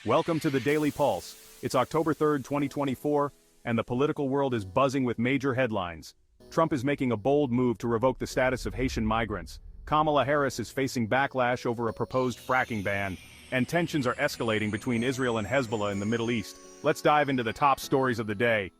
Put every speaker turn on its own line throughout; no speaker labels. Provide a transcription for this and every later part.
Welcome to the Daily Pulse. It's October 3rd, 2024, and the political world is buzzing with major headlines. Trump is making a bold move to revoke the status of Haitian migrants. Kamala Harris is facing backlash over a proposed fracking ban, and tensions are escalating between Israel and Hezbollah in the Middle East. Let's dive into the top stories of the day.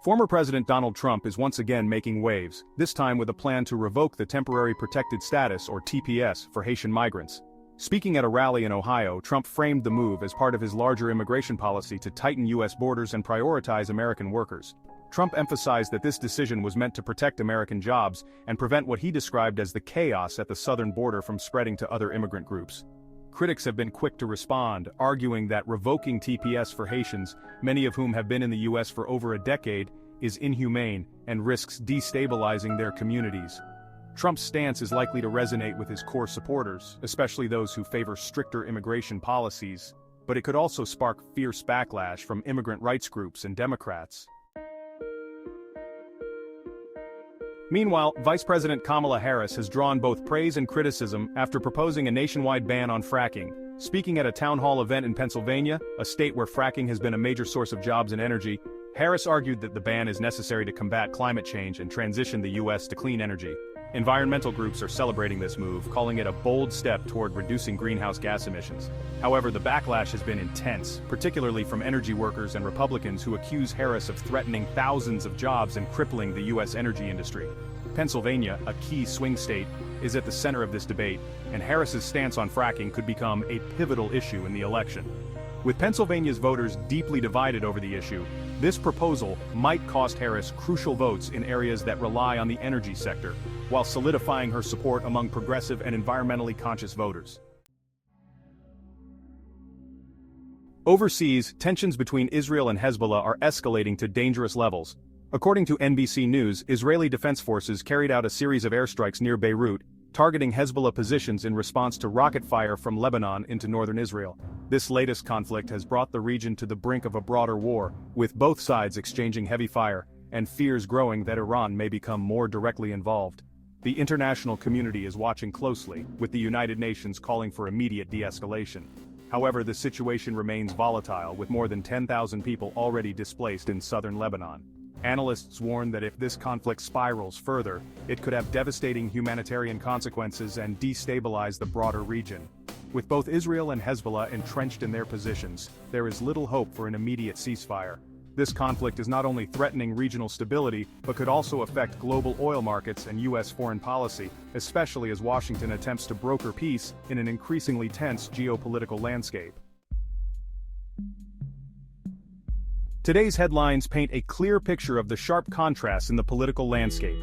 Former President Donald Trump is once again making waves, this time with a plan to revoke the Temporary Protected Status, or TPS, for Haitian migrants. Speaking at a rally in Ohio, Trump framed the move as part of his larger immigration policy to tighten U.S. borders and prioritize American workers. Trump emphasized that this decision was meant to protect American jobs and prevent what he described as the chaos at the southern border from spreading to other immigrant groups. Critics have been quick to respond, arguing that revoking TPS for Haitians, many of whom have been in the U.S. for over a decade, is inhumane and risks destabilizing their communities. Trump's stance is likely to resonate with his core supporters, especially those who favor stricter immigration policies, but it could also spark fierce backlash from immigrant rights groups and Democrats. Meanwhile, Vice President Kamala Harris has drawn both praise and criticism after proposing a nationwide ban on fracking. Speaking at a town hall event in Pennsylvania, a state where fracking has been a major source of jobs and energy, Harris argued that the ban is necessary to combat climate change and transition the U.S. to clean energy. Environmental groups are celebrating this move, calling it a bold step toward reducing greenhouse gas emissions. However, the backlash has been intense, particularly from energy workers and Republicans who accuse Harris of threatening thousands of jobs and crippling the U.S. energy industry. Pennsylvania, a key swing state, is at the center of this debate, and Harris's stance on fracking could become a pivotal issue in the election. With Pennsylvania's voters deeply divided over the issue, this proposal might cost Harris crucial votes in areas that rely on the energy sector, while solidifying her support among progressive and environmentally conscious voters. Overseas, tensions between Israel and Hezbollah are escalating to dangerous levels. According to NBC News, Israeli defense forces carried out a series of airstrikes near Beirut, targeting Hezbollah positions in response to rocket fire from Lebanon into northern Israel. This latest conflict has brought the region to the brink of a broader war, with both sides exchanging heavy fire, and fears growing that Iran may become more directly involved. The international community is watching closely, with the United Nations calling for immediate de-escalation. However, the situation remains volatile, with more than 10,000 people already displaced in southern Lebanon. Analysts warn that if this conflict spirals further, it could have devastating humanitarian consequences and destabilize the broader region. With both Israel and Hezbollah entrenched in their positions, there is little hope for an immediate ceasefire. This conflict is not only threatening regional stability, but could also affect global oil markets and U.S. foreign policy, especially as Washington attempts to broker peace in an increasingly tense geopolitical landscape. Today's headlines paint a clear picture of the sharp contrasts in the political landscape.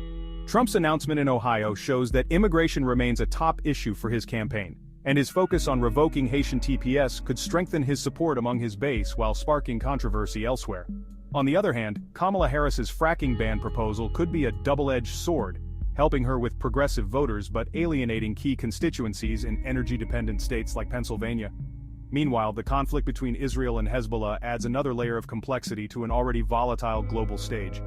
Trump's announcement in Ohio shows that immigration remains a top issue for his campaign, and his focus on revoking Haitian TPS could strengthen his support among his base while sparking controversy elsewhere. On the other hand, Kamala Harris's fracking ban proposal could be a double-edged sword, helping her with progressive voters but alienating key constituencies in energy-dependent states like Pennsylvania. Meanwhile, the conflict between Israel and Hezbollah adds another layer of complexity to an already volatile global stage.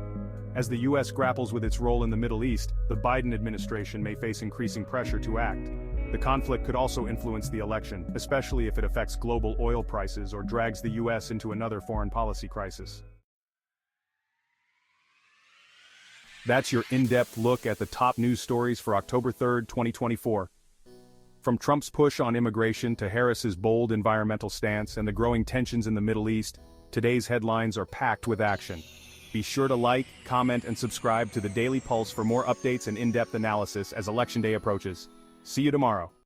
As the U.S. grapples with its role in the Middle East, the Biden administration may face increasing pressure to act. The conflict could also influence the election, especially if it affects global oil prices or drags the U.S. into another foreign policy crisis. That's your in-depth look at the top news stories for October 3rd, 2024. From Trump's push on immigration to Harris's bold environmental stance and the growing tensions in the Middle East, today's headlines are packed with action. Be sure to like, comment, and subscribe to the Daily Pulse for more updates and in-depth analysis as Election Day approaches. See you tomorrow.